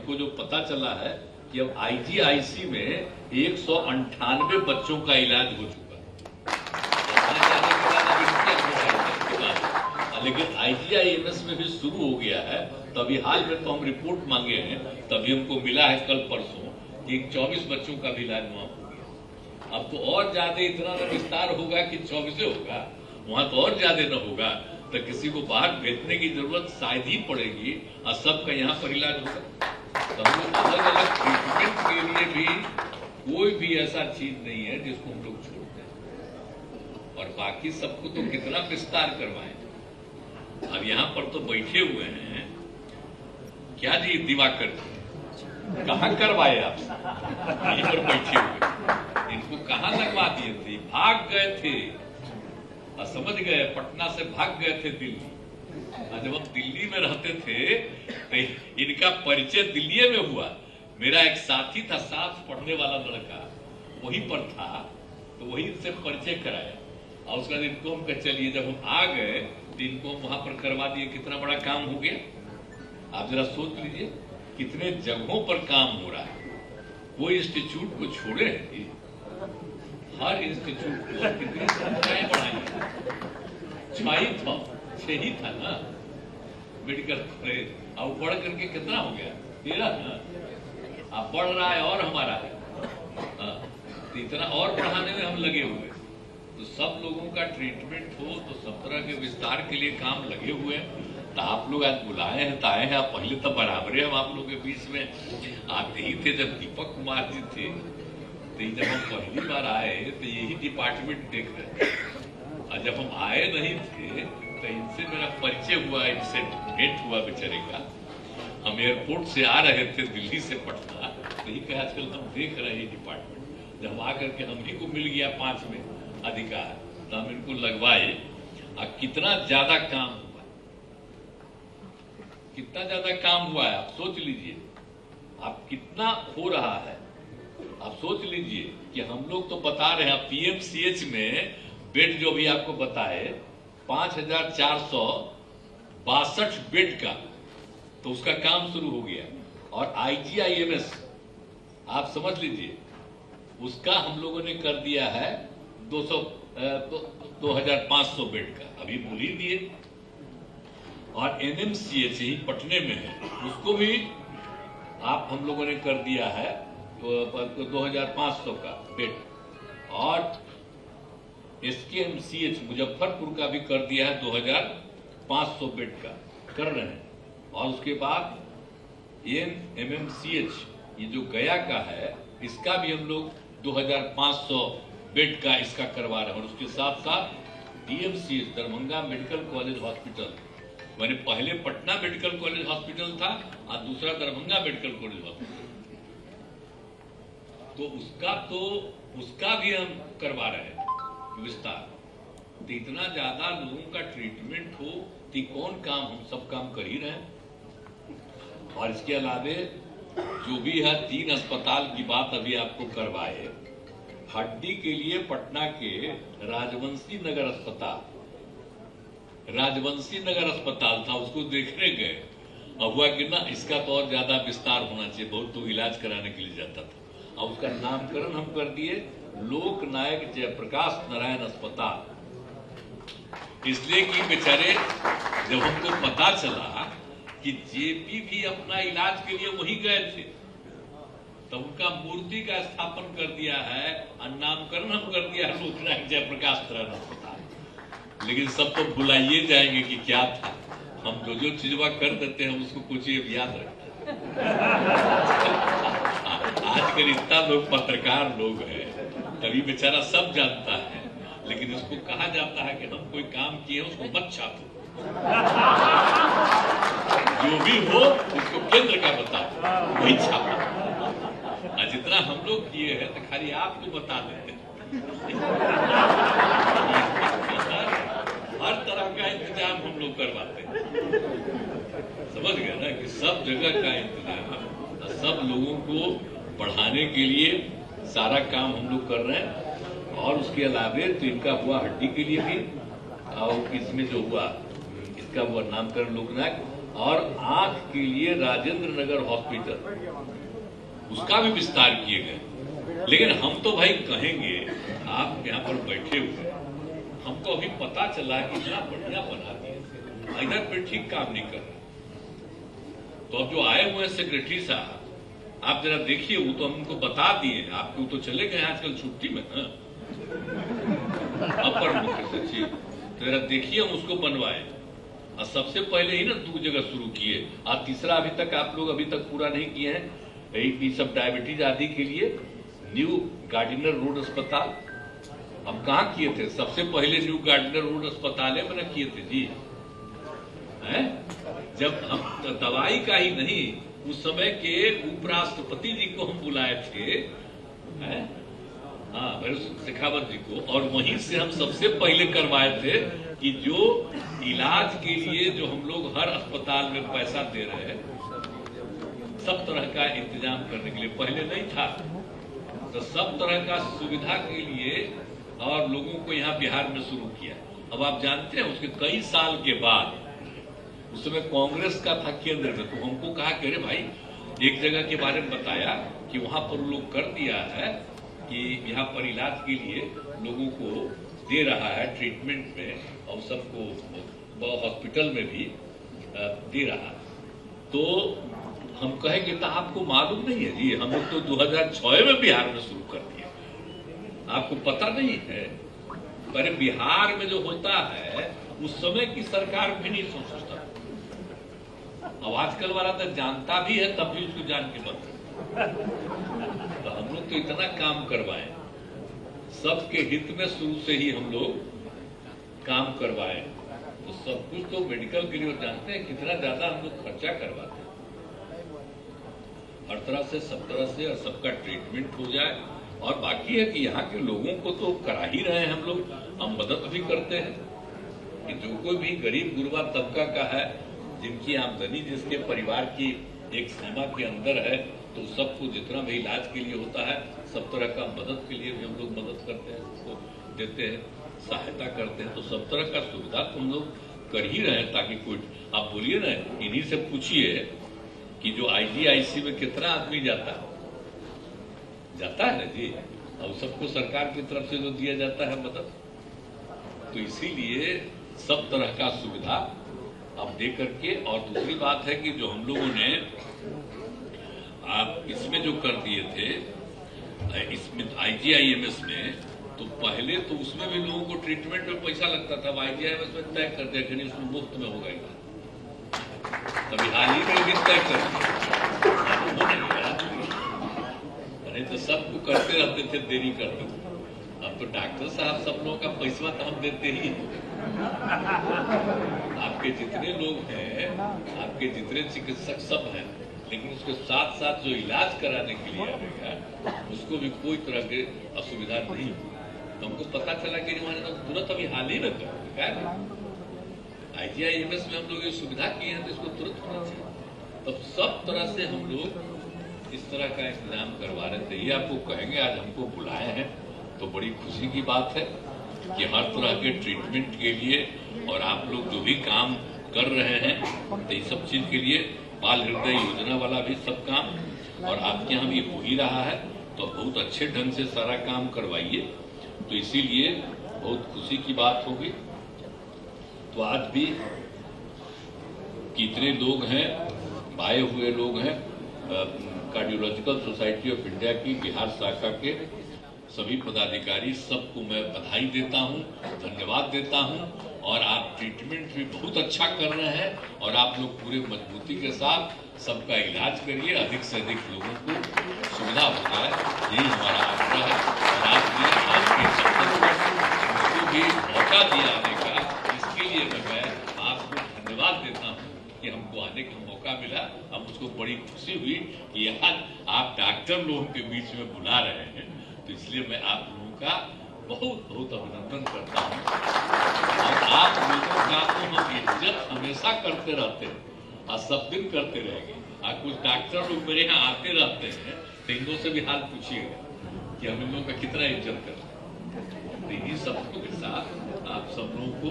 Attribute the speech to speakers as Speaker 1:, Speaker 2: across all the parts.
Speaker 1: हमको जो पता चला है कि अब IGIC में 198 बच्चों का इलाज हो चुका है, लेकिन IGIMS में भी शुरू हो गया है। तभी हाल में तो हम रिपोर्ट मांगे हैं, तभी हमको मिला है कल परसों कि 24 बच्चों का भी इलाज वहां हो गया। अब तो और ज्यादा इतना विस्तार होगा कि 24 होगा, वहां तो और ज्यादा न होगा, तो किसी को बाहर भेजने की जरूरत शायद ही पड़ेगी और सबका यहाँ पर इलाज होगा। तो हम लोग अलग अलग ट्रीटमेंट के लिए भी कोई भी ऐसा चीज नहीं है जिसको हम लोग छोड़ते हैं, और बाकी सबको तो कितना विस्तार करवाएं। अब यहाँ पर तो बैठे हुए हैं क्या जी दिवाकर, कहाँ करवाए आप? यहीं पर बैठे हुए, इनको कहाँ लगवा दिए थे? भाग गए थे और समझ गए, पटना से भाग गए थे दिल्ली। जब हम दिल्ली में रहते थे तो इनका परिचय दिल्ली में हुआ। मेरा एक साथी था, साथ पढ़ने वाला लड़का वहीं पर था, तो वहीं से परिचय कराया और उसके बाद इनको हम चलिए, जब हम आ गए तो इनको वहां पर करवा दिए। कितना बड़ा काम हो गया, आप जरा सोच लीजिए कितने जगहों पर काम हो रहा है। कोई इंस्टीट्यूट को छोड़े, हर इंस्टीट्यूट को कितनी संख्याएं बढ़ाई, 6 ही था ना मेडिकल कॉलेज, अब बढ़ करके कितना हो गया, 13 ना। अब बढ़ रहा है और हमारा है, तो इतना और बढ़ाने में हम लगे हुए। तो सब लोगों का ट्रीटमेंट हो तो सब तरह के विस्तार के लिए काम लगे हुए हैं। तो आप लोग आज बुलाए हैं तो आए हैं। आप पहले तो बराबर हम आप लोगों के बीच में आते ही थे, जब दीपक कुमार जी थे, तो जब हम पहली बार आए तो यही डिपार्टमेंट देख रहे थे, और जब हम आए नहीं थे तो इनसे मेरा परिचय हुआ, इनसे भेंट हुआ बेचारे का। हम एयरपोर्ट से आ रहे थे दिल्ली से पटना, तो ही कहा आजकल हम देख रहे हैं डिपार्टमेंट। जब आकर के हम ही को मिल गया 5 में अधिकार, तो हम इनको लगवाए। और कितना ज्यादा काम हुआ, कितना ज्यादा काम हुआ है, आप सोच लीजिए। आप कितना हो रहा है, आप सोच लीजिए कि हम लोग तो बता रहे हैं PMCH में बेड जो भी आपको बताए 5462 बेड का, तो उसका काम शुरू हो गया। और IGIMS आप समझ लीजिए, उसका हम लोगों ने कर दिया है 2500 बेड का, अभी बोल ही दिए। और NMCH ही पटने में है, उसको भी आप हम लोगों ने कर दिया है 2500 का बेड। और SKMCH मुजफ्फरपुर का भी कर दिया है 2500 बेड का, कर रहे हैं। और उसके बाद MMCH ये जो गया का है, इसका भी हम लोग 2500 बेड का इसका करवा रहे हैं। और उसके साथ साथ DMCH Darbhanga medical college hospital, मैंने पहले पटना मेडिकल कॉलेज हॉस्पिटल था और दूसरा दरभंगा मेडिकल कॉलेज हॉस्पिटल, तो उसका भी हम करवा रहे हैं विस्तार। तो इतना ज्यादा लोगों का ट्रीटमेंट हो तो कौन काम, हम सब काम कर ही रहे हैं। और इसके अलावे जो भी है 3 अस्पताल की बात अभी आपको करवाए। हड्डी के लिए पटना के राजवंशी नगर अस्पताल था, उसको देखने गए। अब हुआ कि ना इसका तो और ज्यादा विस्तार होना चाहिए, बहुत लोग इलाज कराने के लिए जाता था। अब उसका नामकरण हम कर दिए लोकनायक जयप्रकाश नारायण अस्पताल, इसलिए कि बेचारे जब हमको पता चला कि JP भी अपना इलाज के लिए वहीं गए थे, तो उनका मूर्ति का स्थापन कर दिया है और नामकरण हम कर दिया है लोकनायक जयप्रकाश नारायण अस्पताल। लेकिन सब तो भुलाइए जाएंगे कि क्या था। हम जो चीजवा कर देते हैं उसको कुछ याद रखते हैं। आजकल इतना लोग पत्रकार लोग हैं, तभी बेचारा सब जानता है, लेकिन इसको कहा जाता है कि हम कोई काम किए उसको मत छापो, जो भी हो उसको केंद्र का बताओ, वही छापो। जितना हम लोग किए हैं तो खाली आपको बता देते हैं। हर तरह का इंतजाम हम लोग करवाते हैं, समझ गए ना, कि सब जगह का इंतजाम, सब लोगों को बढ़ाने के लिए सारा काम हम लोग कर रहे हैं। और उसके अलावे तो इनका हुआ हड्डी के लिए भी, और इसमें जो हुआ इसका हुआ नामकरण लोकनायक। और आंख के लिए राजेंद्र नगर हॉस्पिटल, उसका भी विस्तार किए गए। लेकिन हम तो भाई कहेंगे, आप यहाँ पर बैठे हुए, हमको अभी पता चला कि इतना बढ़िया बना दिया, इधर पे ठीक काम नहीं कर रहा। तो अब जो आए हुए हैं सेक्रेटरी साहब, आप जरा देखिए, वो तो हमको बता दिए, आपको तो चले गए आजकल छुट्टी में ना, अपर मुख्य सचिव, तो जरा देखिए हम उसको बनवाए। और सबसे पहले ही ना 2 जगह शुरू किए, और तीसरा अभी तक आप लोग अभी तक पूरा नहीं किए हैं, ये सब डायबिटीज आदि के लिए न्यू गार्डिनर रोड अस्पताल। अब कहाँ किए थे? सबसे पहले न्यू गार्डिनर रोड अस्पताल में ना किए थे जी, हैं? जब हम दवाई का ही नहीं, उस समय के उपराष्ट्रपति जी को हम बुलाए थे, हैं? हाँ, शेखावत जी को, और वहीं से हम सबसे पहले करवाए थे कि जो इलाज के लिए जो हम लोग हर अस्पताल में पैसा दे रहे हैं, सब तरह का इंतजाम करने के लिए, पहले नहीं था, तो सब तरह का सुविधा के लिए और लोगों को यहाँ बिहार में शुरू किया। अब आप जानते हैं, उसके कई साल के बाद, उस समय कांग्रेस का था केंद्र में, तो हमको कहा कि अरे भाई, एक जगह के बारे में बताया कि वहां पर लोग कर दिया है कि यहाँ पर इलाज के लिए लोगों को दे रहा है ट्रीटमेंट में, और सबको हॉस्पिटल में भी दे रहा है। तो हम कहेंगे तो आपको मालूम नहीं है जी, हम लोग तो 2006 में बिहार में शुरू कर दिया, आपको पता नहीं है। पर बिहार में जो होता है, उस समय की सरकार भी नहीं सोचता। अब आजकल वाला तो जानता भी है, तब भी उसको जान के बंद। तो हम लोग तो इतना काम करवाए, सबके हित में शुरू से ही हम लोग काम करवाए, तो सब कुछ तो मेडिकल के लिए जानते हैं कितना ज्यादा हम लोग खर्चा करवाते हैं, हर तरह से, सब तरह से, और सबका ट्रीटमेंट हो जाए। और बाकी है कि यहाँ के लोगों को तो करा ही रहे हैं हम लोग, हम मदद भी करते हैं कि जो कोई भी गरीब गुरबा तबका का है, जिनकी आमदनी जिसके परिवार की एक सीमा के अंदर है, तो सबको जितना भी इलाज के लिए होता है, सब तरह का मदद के लिए भी हम लोग मदद करते हैं, उसको देते हैं, सहायता करते हैं। तो सब तरह का सुविधा तो हम लोग कर ही रहे हैं, ताकि कोई, आप बोलिए ना, इन्हीं से पूछिए कि जो IGIC में कितना आदमी जाता है ना जी, और सबको सरकार की तरफ से जो दिया जाता है मदद, तो इसीलिए सब तरह का सुविधा अब दे करके। और दूसरी बात है कि जो हम लोगों ने आप इसमें जो कर दिए थे, इसमें IGIMS में, तो पहले तो उसमें भी लोगों को ट्रीटमेंट में पैसा लगता था, IGIMS में तय कर दिया कि उसमें मुफ्त में होगा इलाज। तभी हाल ही में भी तय कर दिया, नहीं तो सबको करते रहते थे, देरी करते थे। अब तो डॉक्टर साहब सब लोगों का पैसा तो हम देते ही, आपके जितने लोग हैं, आपके जितने चिकित्सक सब हैं, लेकिन उसके साथ साथ जो इलाज कराने के लिए आएगा, उसको भी कोई तरह की असुविधा नहीं हुई। तो हमको पता चला कि तुरंत अभी हाल ही में IGIMS में हम लोग ये सुविधा की है, तो इसको तुरंत होना चाहिए। तो सब तरह से हम लोग इस तरह का इंतजाम करवा रहे थे। ये आपको कहेंगे, आज हमको बुलाए हैं तो बड़ी खुशी की बात है कि हर तरह के ट्रीटमेंट के लिए, और आप लोग जो भी काम कर रहे हैं, तो इस सब चीज के लिए बाल हृदय योजना वाला भी सब काम, और आपके यहाँ भी हो ही रहा है, तो बहुत अच्छे ढंग से सारा काम करवाइए। तो इसीलिए बहुत खुशी की बात होगी। तो आज भी कितने लोग हैं, आए हुए लोग हैं, कार्डियोलॉजिकल सोसाइटी ऑफ इंडिया की बिहार शाखा के सभी पदाधिकारी, सबको मैं बधाई देता हूं, धन्यवाद देता हूं। और आप ट्रीटमेंट भी बहुत अच्छा कर रहे हैं, और आप लोग पूरे मजबूती के साथ सबका इलाज करिए, अधिक से अधिक लोगों को सुविधा हो जाए, यही हमारा आग्रह है। और आपने आपके सबको भी मौका दिया आने का, इसके लिए मैं आपको धन्यवाद देता हूँ कि हमको आने का मौका मिला। अब मुझको बड़ी खुशी हुई कि आज आप डॉक्टर लोगों के बीच में बुला रहे हैं, तो इसलिए मैं आप लोगों का बहुत बहुत अभिनंदन करता हूँ। और आप लोगों का तो हम इज्जत हमेशा करते रहते हैं, और सब दिन करते रहेंगे। और कुछ डॉक्टर लोग मेरे यहाँ आते रहते हैं, तो इन लोगों से भी हाल पूछिएगा कि हम इन लोगों का कितना इज्जत करते हैं। तो इन्हीं सबको के साथ आप सब लोगों को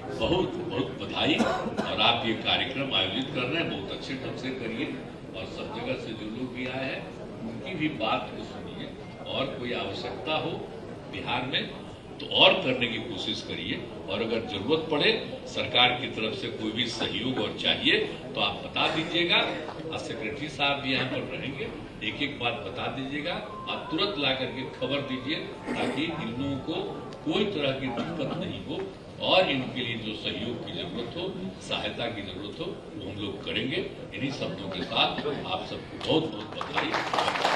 Speaker 1: बहुत बहुत बधाई। और आप ये कार्यक्रम आयोजित कर रहे हैं, बहुत अच्छे ढंग से करिए और सब जगह से जो लोग भी आए हैं उनकी भी बात को सुनिए और कोई आवश्यकता हो बिहार में तो और करने की कोशिश करिए। और अगर जरूरत पड़े सरकार की तरफ से कोई भी सहयोग और चाहिए तो आप बता दीजिएगा। और सेक्रेटरी साहब भी यहाँ पर रहेंगे, एक एक बात बता दीजिएगा, आप तुरंत ला करके खबर दीजिए ताकि इन लोगों को कोई तरह की दिक्कत नहीं हो और इनके लिए जो सहयोग की जरूरत हो, सहायता की जरूरत हो, वो हम लोग करेंगे। इन्हीं शब्दों के साथ आप सबको बहुत बहुत बधाई।